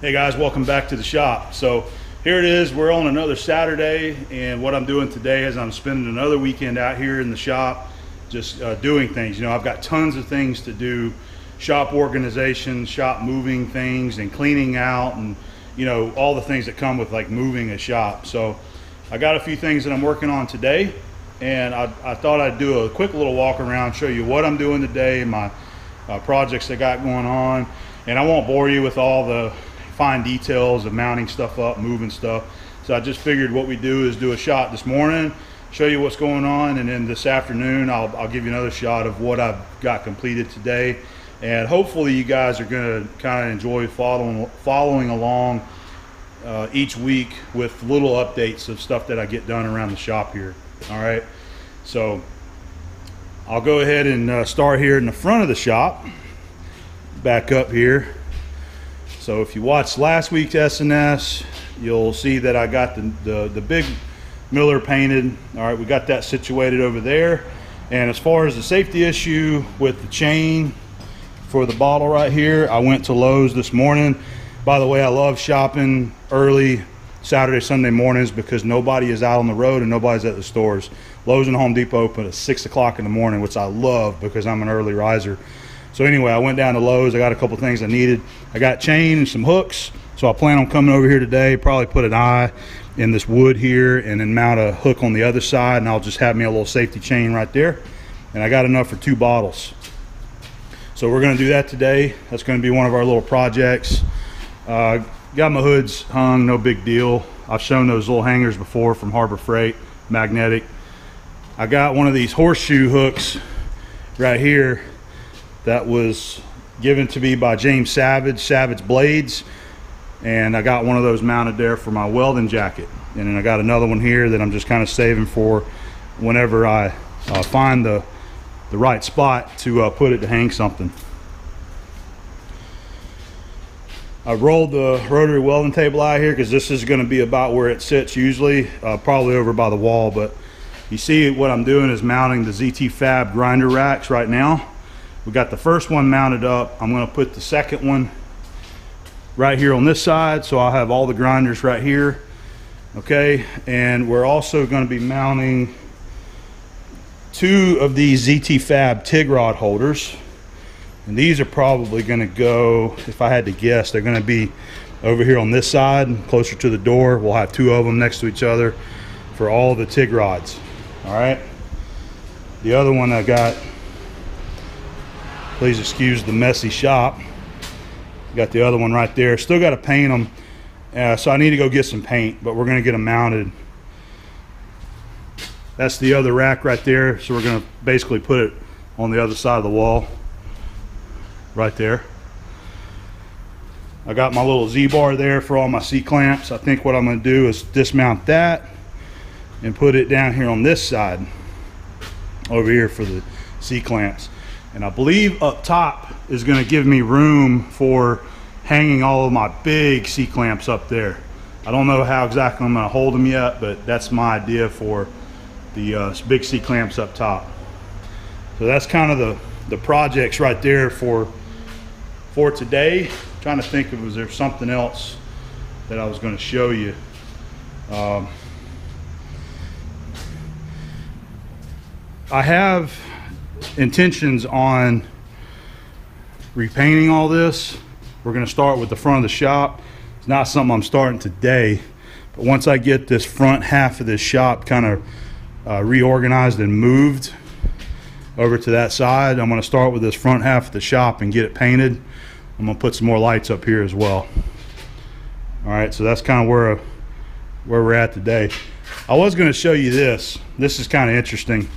Hey guys, welcome back to the shop. So here it is, we're on another Saturday, and what I'm doing today is I'm spending another weekend out here in the shop just doing things. You know, I've got tons of things to do, shop organization, shop moving things and cleaning out, and you know, all the things that come with like moving a shop. So I got a few things that I'm working on today, and I thought I'd do a quick little walk around, show you what I'm doing today, my projects I got going on, and I won't bore you with all the fine details of mounting stuff up, moving stuff. So I just figured what we do is do a shot this morning, show you what's going on, and then this afternoon I'll give you another shot of what I've got completed today. And hopefully you guys are going to kind of enjoy following along each week with little updates of stuff that I get done around the shop here. All right, so I'll go ahead and start here in the front of the shop, back up here. So if you watched last week's SNS, you'll see that I got the big Miller painted. All right, we got that situated over there. And as far as the safety issue with the chain for the bottle right here, I went to Lowe's this morning. By the way, I love shopping early Saturday, Sunday mornings because nobody is out on the road and nobody's at the stores. Lowe's and Home Depot open at 6 o'clock in the morning, which I love because I'm an early riser. So anyway, I went down to Lowe's. I got a couple things I needed. I got chain and some hooks. So I plan on coming over here today, probably put an eye in this wood here and then mount a hook on the other side, and I'll just have me a little safety chain right there. And I got enough for 2 bottles. So we're gonna do that today. That's gonna be one of our little projects. Got my hoods hung, no big deal. I've shown those little hangers before from Harbor Freight, magnetic. I got one of these horseshoe hooks right here that was given to me by James Savage Blades, and I got one of those mounted there for my welding jacket. And then I got another one here that I'm just kind of saving for whenever I find the right spot to put it to hang something. I rolled the rotary welding table out here because this is going to be about where it sits usually, probably over by the wall. But you see what I'm doing is mounting the ZTFab grinder racks right now. We got the first one mounted up. I'm going to put the second one right here on this side, so I'll have all the grinders right here. Okay, and we're also going to be mounting 2 of these ZTFab TIG rod holders, and these are probably going to go, if I had to guess, they're going to be over here on this side closer to the door. We'll have 2 of them next to each other for all the TIG rods. All right, the other one I got, please excuse the messy shop, got the other one right there. Still got to paint them, so I need to go get some paint, but we're going to get them mounted. That's the other rack right there, so we're going to basically put it on the other side of the wall right there. I got my little Z-bar there for all my C-clamps. I think what I'm going to do is dismount that and put it down here on this side over here for the C-clamps. And I believe up top is going to give me room for hanging all of my big C-clamps up there. I don't know how exactly I'm going to hold them yet, but that's my idea for the big C-clamps up top. So that's kind of the projects right there for today. I'm trying to think of, was there something else that I was going to show you. I have intentions on repainting all this. We're going to start with the front of the shop. It's not something I'm starting today, but once I get this front half of this shop kind of reorganized and moved over to that side, I'm going to start with this front half of the shop and get it painted. I'm going to put some more lights up here as well. All right, so that's kind of where we're at today. I was going to show you this. This is kind of interesting.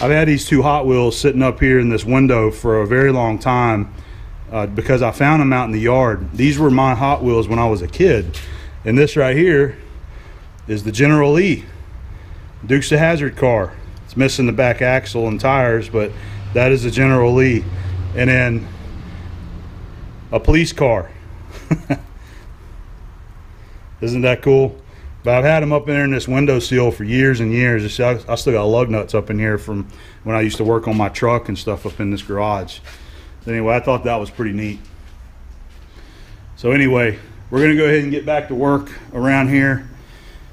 I've had these 2 Hot Wheels sitting up here in this window for a very long time because I found them out in the yard. These were my Hot Wheels when I was a kid. And this right here is the General Lee Dukes of Hazzard car. It's missing the back axle and tires, but that is a General Lee. And then a police car. Isn't that cool? But I've had them up in there in this windowsill for years and years. I still got lug nuts up in here from when I used to work on my truck and stuff up in this garage. Anyway, I thought that was pretty neat. So anyway, we're gonna go ahead and get back to work around here.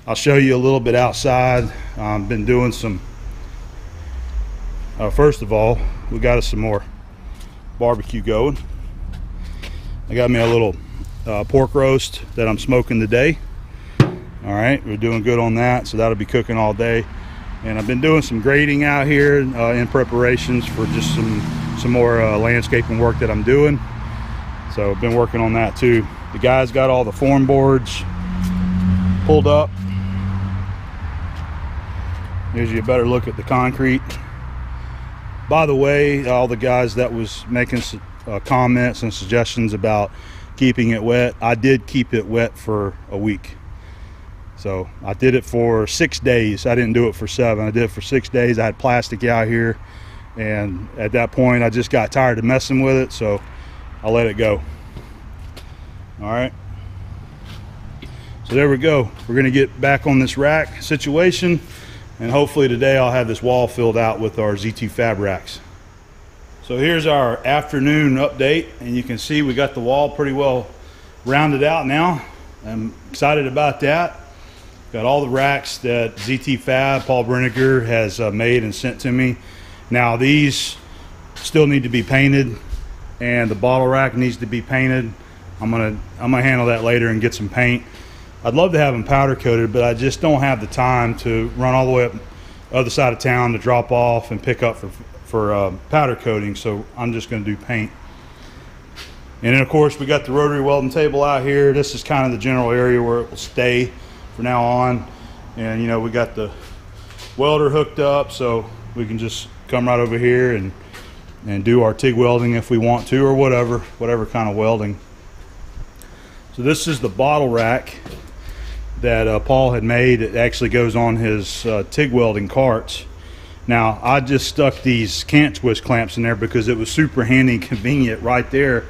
I'll show you a little bit outside. I've been doing some, first of all, we got us some more barbecue going. I got me a little pork roast that I'm smoking today. All right, we're doing good on that, so that'll be cooking all day. And I've been doing some grading out here in preparations for just some more landscaping work that I'm doing. So I've been working on that too. The guys got all the form boards pulled up. Gives you a better look at the concrete. By the way, all the guys that was making comments and suggestions about keeping it wet, I did keep it wet for a week. So I did it for 6 days. I didn't do it for 7. I did it for 6 days. I had plastic out here, and at that point I just got tired of messing with it, so I let it go. All right, so there we go. We're gonna get back on this rack situation, and hopefully today I'll have this wall filled out with our ZTFab racks. So here's our afternoon update, and you can see we got the wall pretty well rounded out now. I'm excited about that. Got all the racks that ZTFab, Paul Brenniger, has made and sent to me. Now these still need to be painted, and the bottle rack needs to be painted. I'm gonna handle that later and get some paint. I'd love to have them powder coated, but I just don't have the time to run all the way up the other side of town to drop off and pick up for powder coating, so I'm just gonna do paint. And then of course we got the rotary welding table out here. This is kind of the general area where it will stay for now on. And you know, we got the welder hooked up, so we can just come right over here and do our TIG welding if we want to, or whatever kind of welding. So this is the bottle rack that Paul had made. It actually goes on his TIG welding carts. Now I just stuck these can't twist clamps in there because it was super handy and convenient right there.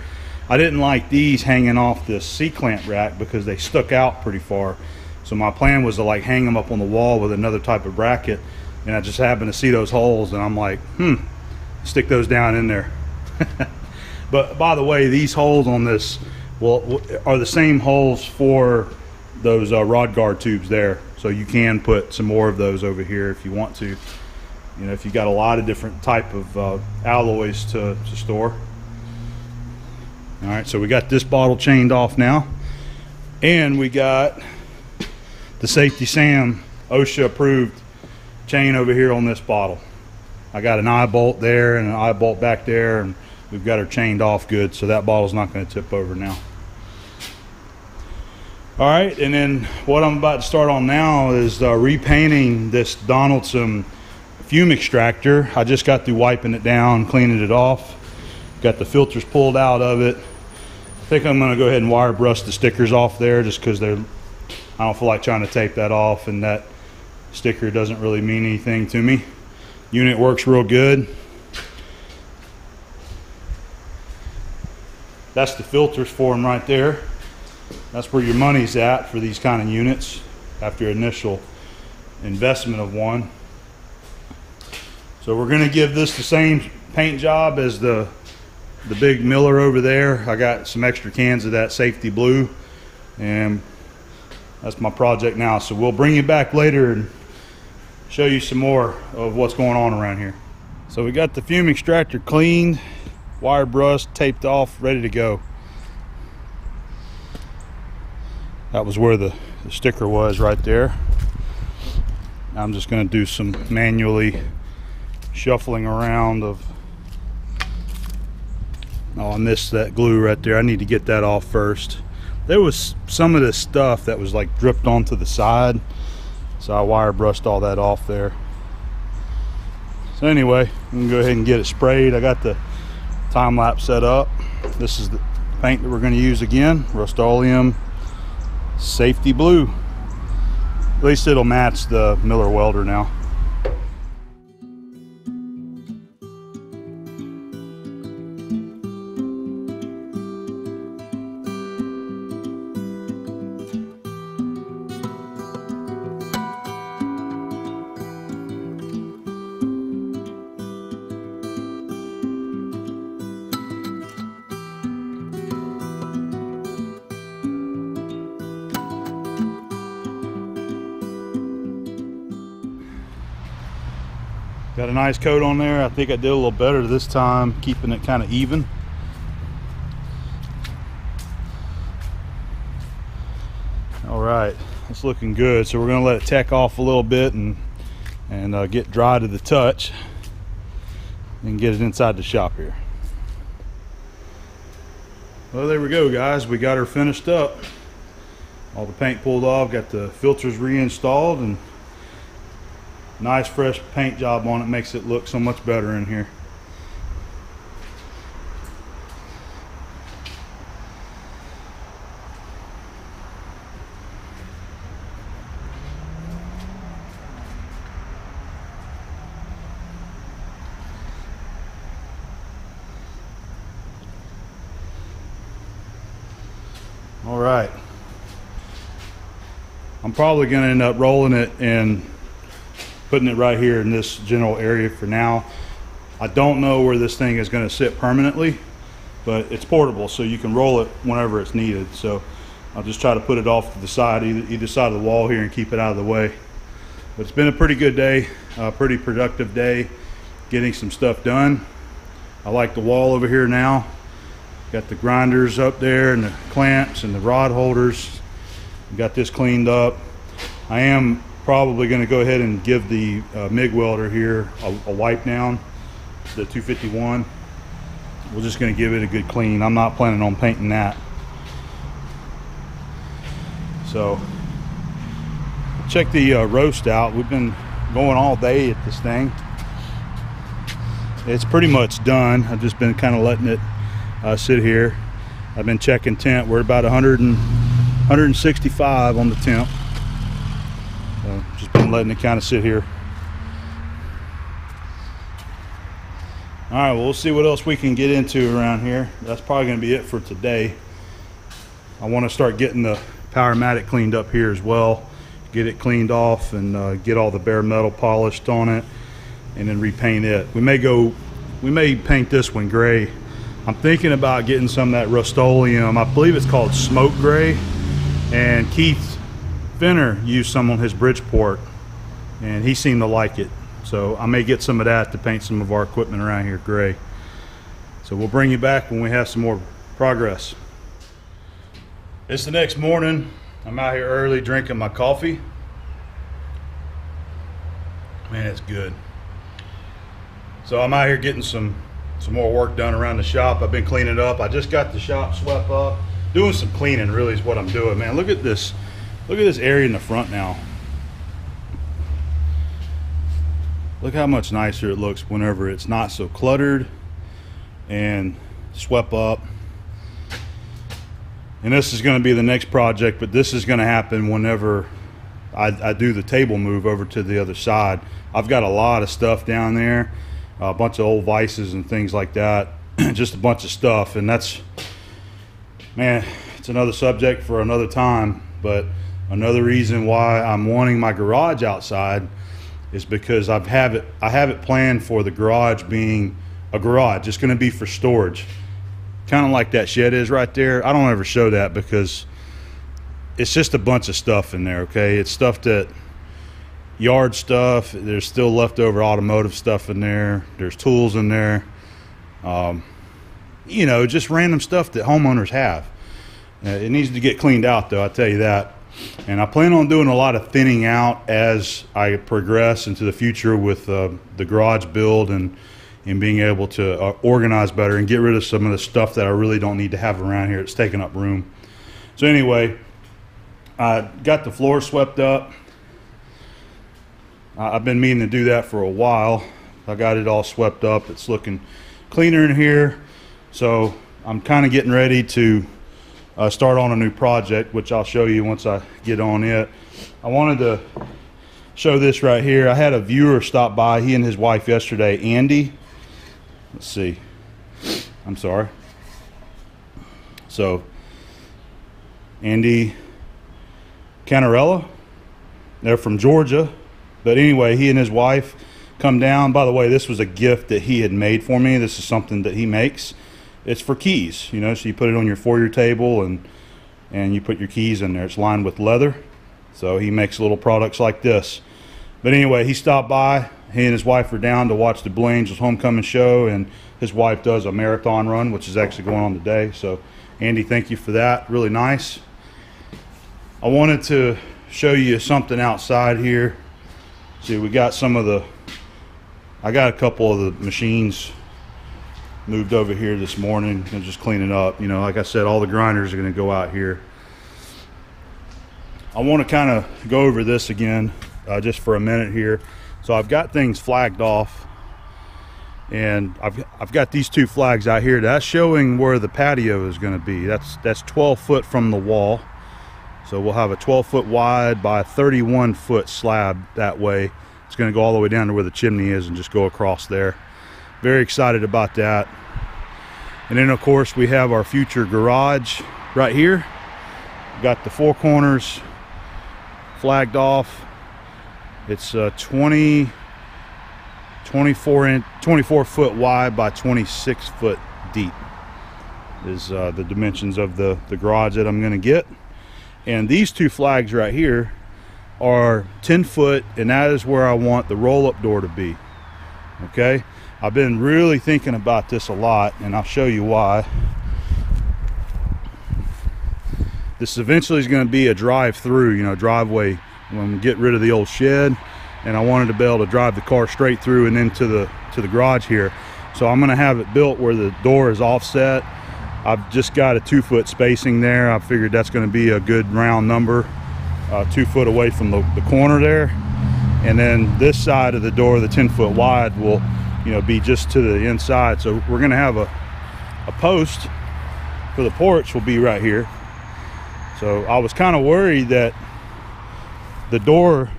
I didn't like these hanging off this C-clamp rack because they stuck out pretty far. So my plan was to like hang them up on the wall with another type of bracket, and I just happened to see those holes, and I'm like, stick those down in there. But by the way, these holes on this are the same holes for those rod guard tubes there. So you can put some more of those over here if you want to. You know, if you got a lot of different type of alloys to store. All right, so we got this bottle chained off now, and we got the Safety Sam OSHA approved chain over here on this bottle. I got an eye bolt there and an eye bolt back there, and we've got her chained off good, so that bottle's not going to tip over now. All right, and then what I'm about to start on now is repainting this Donaldson Fume Extractor. I just got through wiping it down, cleaning it off. Got the filters pulled out of it. I think I'm going to go ahead and wire brush the stickers off there, just because I don't feel like trying to tape that off, and that sticker doesn't really mean anything to me. Unit works real good. That's the filters for them right there. That's where your money's at for these kind of units after initial investment of one. So we're going to give this the same paint job as the big Miller over there. I got some extra cans of that safety blue, and that's my project now. So we'll bring you back later and show you some more of what's going on around here. So we got the Fume Extractor cleaned, wire brushed, taped off, ready to go. That was where the sticker was right there. I'm just going to do some manually shuffling around of, oh, I missed that glue right there. I need to get that off first. There was some of this stuff that was like dripped onto the side, so I wire brushed all that off there. So anyway, I'm gonna go ahead and get it sprayed. I got the time lapse set up. This is the paint that we're going to use again, Rust-Oleum Safety Blue. At least it'll match the Miller welder now. Got a nice coat on there. I think I did a little better this time, keeping it kind of even. All right, it's looking good. So we're gonna let it tech off a little bit and get dry to the touch and get it inside the shop here. Well, there we go, guys. We got her finished up. All the paint pulled off, got the filters reinstalled, and nice fresh paint job on it. Makes it look so much better in here. All right, I'm probably going to end up rolling it and putting it right here in this general area for now. I don't know where this thing is going to sit permanently, but it's portable, so you can roll it whenever it's needed. So I'll just try to put it off to the side, either side of the wall here, and keep it out of the way. But it's been a pretty good day, a pretty productive day, getting some stuff done. I like the wall over here now. Got the grinders up there and the clamps and the rod holders. Got this cleaned up. I am probably going to go ahead and give the MIG welder here a wipe down, the 251. We're just going to give it a good clean. I'm not planning on painting that. So check the roast out. We've been going all day at this thing. It's pretty much done. I've just been kind of letting it sit here. I've been checking temp. We're about 165 on the temp. Just been letting it kind of sit here. All right, well, we'll see what else we can get into around here. That's probably going to be it for today. I want to start getting the Powermatic cleaned up here as well. Get it cleaned off and get all the bare metal polished on it, and then repaint it. We may paint this one gray. I'm thinking about getting some of that Rust-Oleum. I believe it's called smoke gray, and Keith Finner used some on his Bridgeport and he seemed to like it. So I may get some of that to paint some of our equipment around here gray. So we'll bring you back when we have some more progress. It's the next morning. I'm out here early drinking my coffee. Man, it's good. So I'm out here getting some more work done around the shop. I've been cleaning up. I just got the shop swept up. Doing some cleaning really is what I'm doing, man. Look at this. Look at this area in the front now. Look how much nicer it looks whenever it's not so cluttered and swept up. And this is going to be the next project, but this is going to happen whenever I do the table move over to the other side. I've got a lot of stuff down there, a bunch of old vices and things like that, just a bunch of stuff. And that's, man, it's another subject for another time. But another reason why I'm wanting my garage outside is because I have it planned for the garage being a garage. It's going to be for storage, kind of like that shed is right there. I don't ever show that because it's just a bunch of stuff in there. Okay, it's stuff that yard stuff. There's still leftover automotive stuff in there. There's tools in there. You know, just random stuff that homeowners have. It needs to get cleaned out, though, I tell you that. And I plan on doing a lot of thinning out as I progress into the future with the garage build and being able to organize better and get rid of some of the stuff that I really don't need to have around here. It's taking up room. So anyway, I got the floor swept up. I've been meaning to do that for a while. I got it all swept up. It's looking cleaner in here. So I'm kind of getting ready to start on a new project, which I'll show you once I get on it. I wanted to show this right here. I had a viewer stop by, he and his wife yesterday, Andy. Let's see. I'm sorry. So, Andy Canarella. They're from Georgia. But anyway, he and his wife come down. By the way, this was a gift that he had made for me. This is something that he makes. It's for keys, you know, so you put it on your foyer table and you put your keys in there. It's lined with leather. So he makes little products like this. But anyway, he stopped by He and his wife are down to watch the Blue Angels homecoming show, and his wife does a marathon run, which is actually going on today. So Andy, thank you for that. Really nice. I wanted to show you something outside here. See, we got I got a couple of the machines moved over here this morning and just cleaning up. You know, like I said, all the grinders are going to go out here. I want to kind of go over this again just for a minute here. So I've got things flagged off, and I've got these two flags out here. That's showing where the patio is going to be. That's 12 foot from the wall. So we'll have a 12 foot wide by 31 foot slab that way. It's going to go all the way down to where the chimney is and just go across there. Very excited about that. And then of course we have our future garage right here. Got the four corners flagged off. It's 24 foot wide by 26 foot deep is the dimensions of the garage that I'm going to get. And these two flags right here are 10 foot, and that is where I want the roll-up door to be. Okay, I've been really thinking about this a lot, and I'll show you why. This eventually is going to be a drive-through, you know, driveway when we get rid of the old shed, and I wanted to be able to drive the car straight through and into the garage here. So I'm going to have it built where the door is offset. I've just got a 2 foot spacing there. I figured that's going to be a good round number, 2 foot away from the corner there. And then this side of the door, the 10 foot wide, will, you know, be just to the inside. So we're going to have a post for the porch will be right here. So I was kind of worried that the door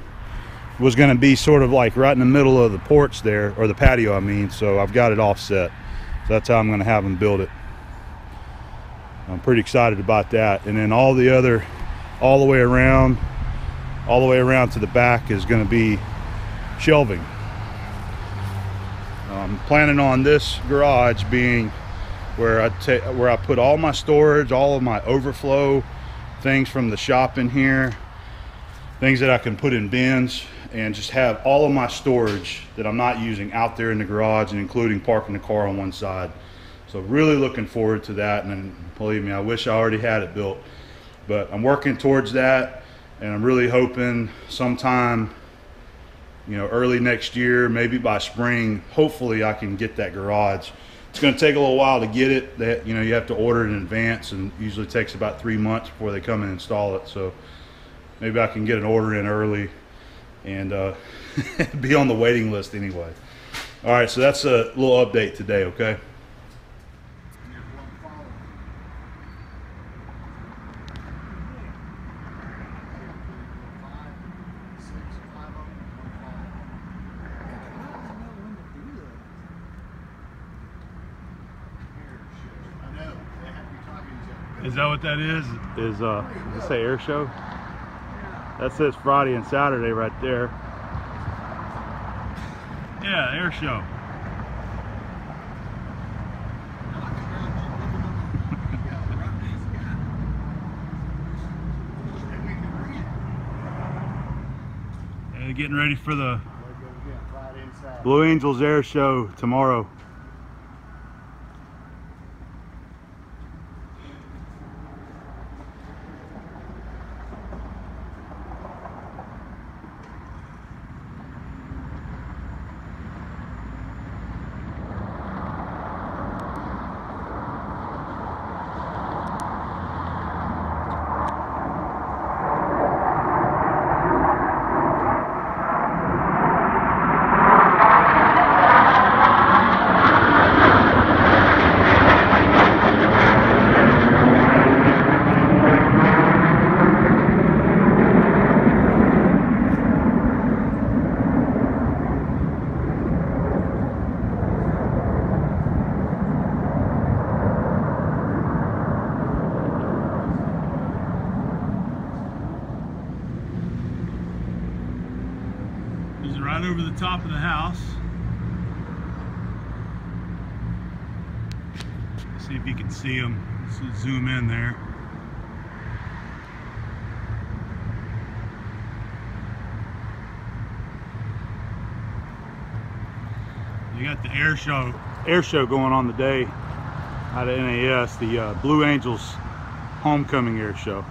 was going to be sort of like right in the middle of the porch there, or the patio I mean. So I've got it offset. So that's how I'm going to have them build it. I'm pretty excited about that. And then all the way around to the back is going to be shelving. I'm planning on this garage being where I put all my storage, all of my overflow things from the shop in here, things that I can put in bins, and just have all of my storage that I'm not using out there in the garage, and including parking the car on one side. So really looking forward to that. And believe me, I wish I already had it built, but I'm working towards that, and I'm really hoping sometime, you know, early next year, maybe by spring, hopefully I can get that garage. It's going to take a little while to get it. You know, you have to order it in advance, and it usually takes about 3 months before they come and install it. So maybe I can get an order in early and be on the waiting list anyway. All right, so that's a little update today, okay? Is that what that is? Does it say air show? That says Friday and Saturday right there. Yeah, air show. And getting ready for the Blue Angels air show tomorrow. Right over the top of the house. See if you can see them. Let's zoom in there. They got the air show going on today out of NAS, the Blue Angels homecoming air show.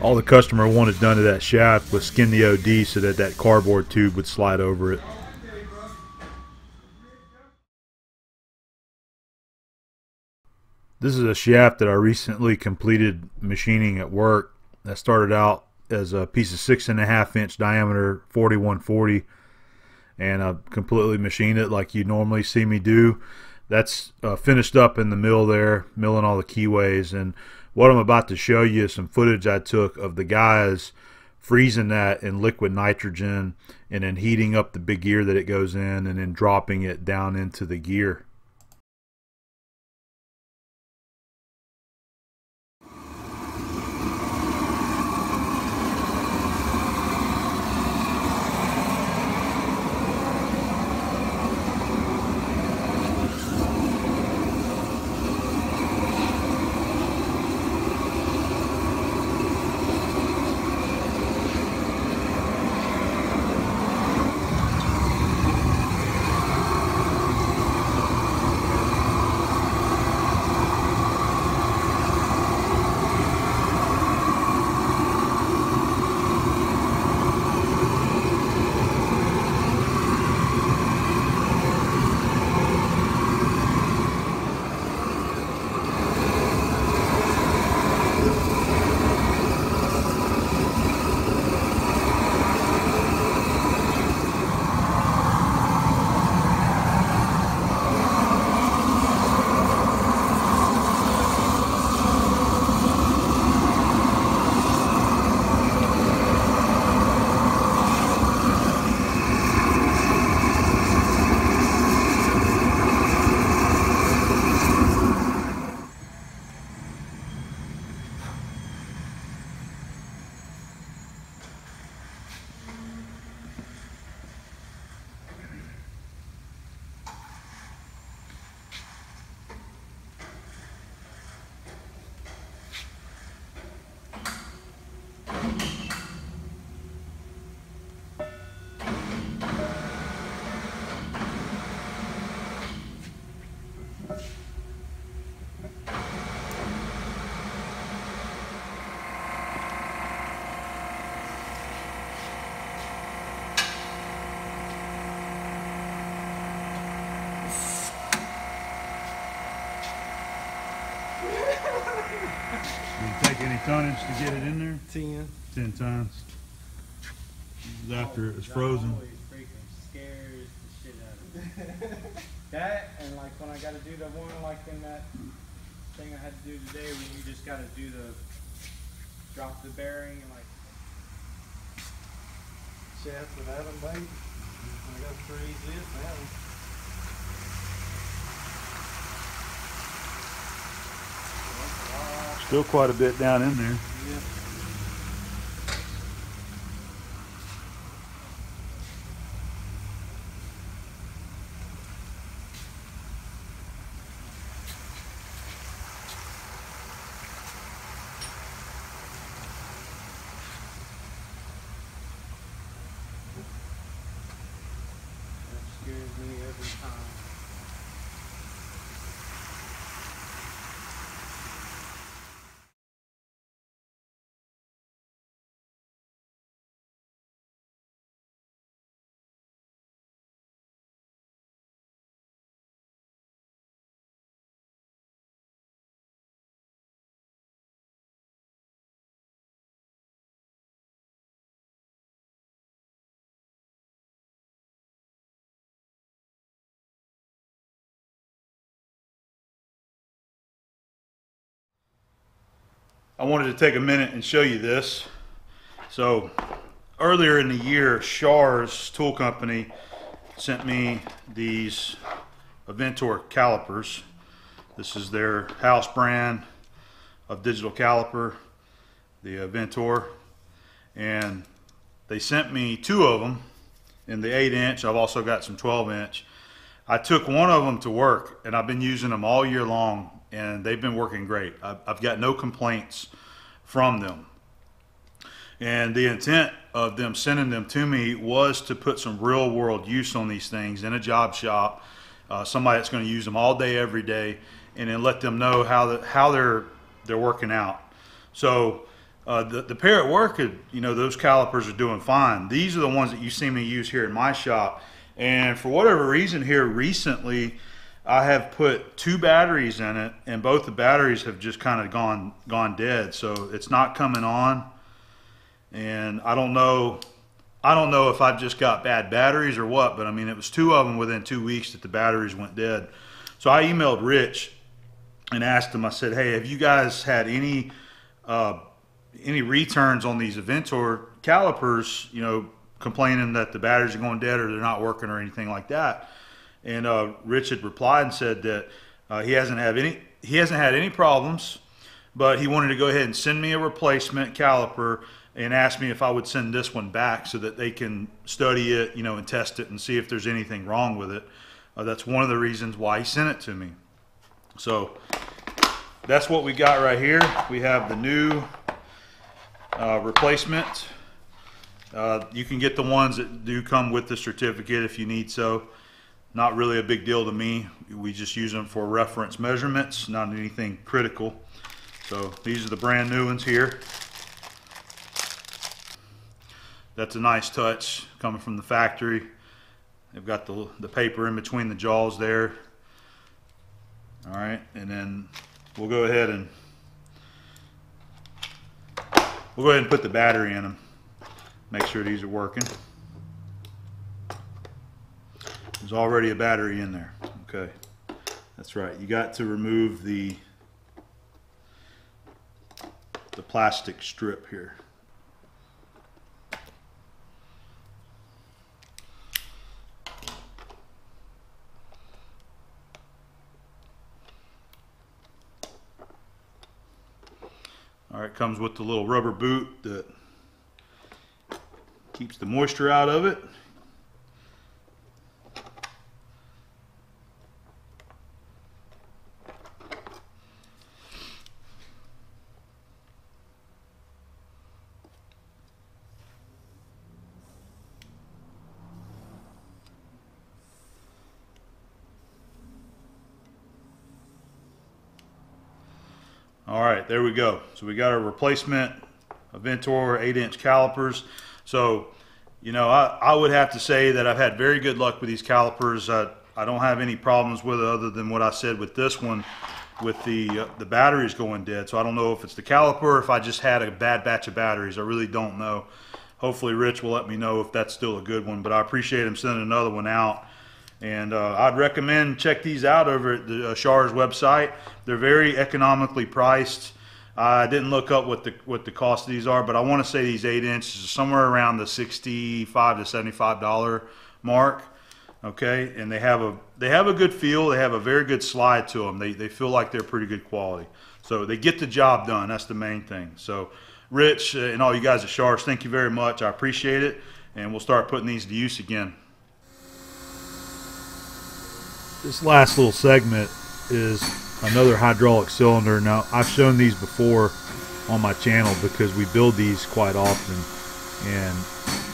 All the customer wanted done to that shaft was skin the OD so that that cardboard tube would slide over it. This is a shaft that I recently completed machining at work. That started out as a piece of 6.5 inch diameter 4140, and I completely machined it like you normally see me do. That's finished up in the mill there, milling all the keyways. And what I'm about to show you is some footage I took of the guys freezing that in liquid nitrogen and then heating up the big gear that it goes in and then dropping it down into the gear. Did it take any tonnage to get it in there? 10. 10 tons. After it was frozen. Always freaking scares the shit out of me. That and like when I got to do the one like in that thing I had to do today when you just got to do the drop the bearing and like shaft without them bait. I got pretty easy now. Still quite a bit down in there. Yeah. I wanted to take a minute and show you this. So earlier in the year, Schar's Tool Company sent me these Aventor calipers. This is their house brand of digital caliper, the Aventor, and they sent me 2 of them in the 8-inch. I've also got some 12-inch. I took one of them to work, and I've been using them all year long, and they've been working great. I've got no complaints from them. And the intent of them sending them to me was to put some real world use on these things in a job shop, somebody that's going to use them all day, every day, and then let them know how they're working out. So the pair at work, you know, those calipers are doing fine. These are the ones that you see me use here in my shop. And for whatever reason here recently, I have put 2 batteries in it, and both the batteries have just kind of gone dead. So it's not coming on. And I don't know if I've just got bad batteries or what, but I mean, it was 2 of them within 2 weeks that the batteries went dead. So I emailed Rich and asked him, I said, hey, have you guys had any returns on these Aventor calipers, you know, complaining that the batteries are going dead or they're not working or anything like that? And Rich had replied and said that he hasn't had any problems, but he wanted to go ahead and send me a replacement caliper and asked me if I would send this one back so that they can study it, you know, and test it and see if there's anything wrong with it. That's one of the reasons why he sent it to me. So that's what we got right here. We have the new replacement. You can get the ones that do come with the certificate if you need so. Not really a big deal to me. We just use them for reference measurements, not anything critical. So these are the brand new ones here. That's a nice touch coming from the factory. They've got the paper in between the jaws there. All right, and then we'll go ahead and put the battery in them. Make sure these are working. There's already a battery in there. Okay, that's right. You got to remove the plastic strip here. All right, comes with the little rubber boot that keeps the moisture out of it. All right, there we go. So we got our replacement Aventor 8-inch calipers. So, you know, I would have to say that I've had very good luck with these calipers. I don't have any problems with it other than what I said with this one, with the batteries going dead. So I don't know if it's the caliper or if I just had a bad batch of batteries. I really don't know. Hopefully Rich will let me know if that's still a good one, but I appreciate him sending another one out. And I'd recommend check these out over at the Schar's website. They're very economically priced. I didn't look up what the cost of these are, but I want to say these 8-inches are somewhere around the $65 to $75 mark. Okay, and they have a good feel. They have a very good slide to them. They feel like they're pretty good quality. So they get the job done. That's the main thing. So Rich and all you guys at Schar's, thank you very much. I appreciate it, and we'll start putting these to use again. This last little segment is another hydraulic cylinder. Now, I've shown these before on my channel because we build these quite often, and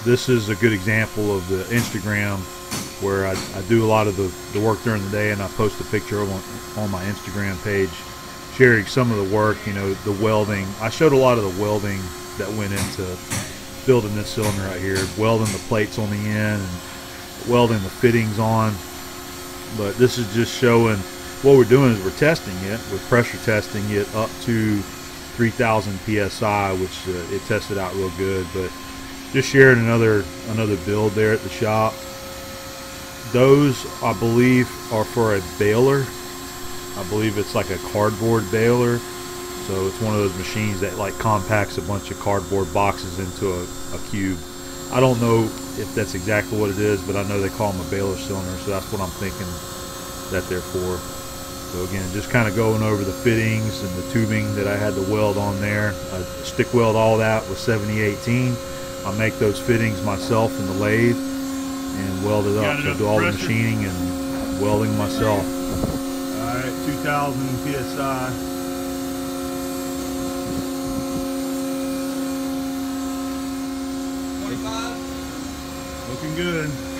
this is a good example of the Instagram where I do a lot of the work during the day, and I post a picture on my Instagram page sharing some of the work, you know, the welding. I showed a lot of the welding that went into building this cylinder right here, welding the plates on the end and welding the fittings on. But this is just showing what we're doing is we're testing it. We're pressure testing it up to 3,000 psi, which it tested out real good. But just sharing another build there at the shop. Those, I believe, are for a baler. I believe it's like a cardboard baler, So it's one of those machines that like compacts a bunch of cardboard boxes into a cube. I don't know if that's exactly what it is, but I know they call them a baler cylinder, so that's what I'm thinking that they're for. So again, just kind of going over the fittings and the tubing that I had to weld on there. I stick weld all that with 7018. I make those fittings myself in the lathe and weld it up. So I do all the machining and welding myself. All right, 2000 PSI. 25. Looking good.